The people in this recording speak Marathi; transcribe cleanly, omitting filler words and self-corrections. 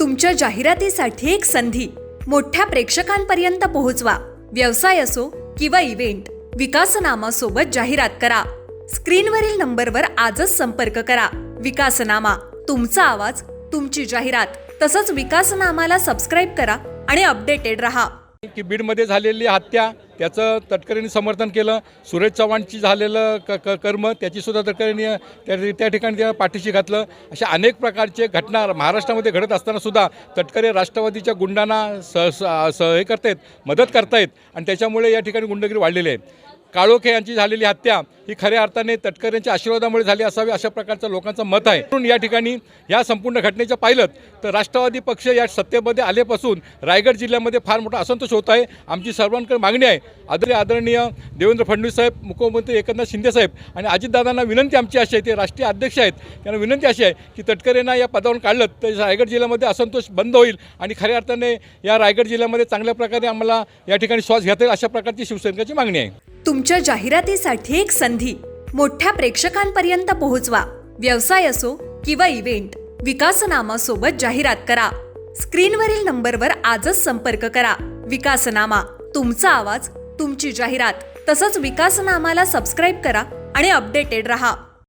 तुमच्या जाहिरातीसाठी एक संधी मोठ्या प्रेक्षकांपर्यंत पोहोचवा। व्यवसाय असो किंवा इव्हेंट, विकासनामा सोबत जाहिरात करा। स्क्रीनवरील नंबरवर आजच संपर्क करा। विकासनामा, तुमचा आवाज, तुमची जाहिरात। तसंच विकासनामाला सबस्क्राइब करा आणि अपडेटेड रहा। की बीडमध्ये झालेली हत्या त्याचं तटकरेंनी समर्थन केलं। सुरेश चव्हाणची झालेलं कर्म त्याची सुद्धा तटकरेंनी त्या ठिकाणी त्या पाठीशी घातलं। अशा अनेक प्रकारचे घटना महाराष्ट्रामध्ये घडत असताना सुद्धा तटकरे राष्ट्रवादीच्या गुंडांना हे करतायत, मदत करतायत आणि त्याच्यामुळे या ठिकाणी गुंडगिरी वाढलेली आहे। काळोखे यांची झालेली हत्या ही खऱ्या अर्थाने तटकरेंच्या आशीर्वादामुळे झाली असावी अशा प्रकारचं लोकांचं मत आहे। म्हणून या ठिकाणी या संपूर्ण घटनेचं पाहिलं तर राष्ट्रवादी पक्ष या सत्तेमध्ये आल्यापासून रायगड जिल्ह्यामध्ये फार मोठा असंतोष होत आहे। आमची सर्वांकडे मागणी आहे, आदरणीय देवेंद्र फडणवीस साहेब, मुख्यमंत्री एकनाथ शिंदे साहेब आणि अजितदादांना विनंती आमची अशी आहे, ते राष्ट्रीय अध्यक्ष आहेत, त्यांना विनंती अशी आहे की तटकरेंना या पदावरून काढलं तर रायगड जिल्ह्यामध्ये असंतोष बंद होईल आणि खऱ्या अर्थाने या रायगड जिल्ह्यामध्ये चांगल्या प्रकारे आम्हाला या ठिकाणी श्वास घेता येईल अशा प्रकारची शिवसैनिकांची मागणी आहे। तुमच्या जाहिरातीसाठी एक संधी मोठ्या प्रेक्षकांपर्यंत पोहोचवा। व्यवसाय असो किंवा इव्हेंट, विकासनामा सोबत जाहिरात करा। स्क्रीनवरील नंबरवर आजच संपर्क करा। विकासनामा, तुमचा आवाज, तुमची जाहिरात। तसंच विकासनामाला सबस्क्राइब करा आणि अपडेटेड रहा।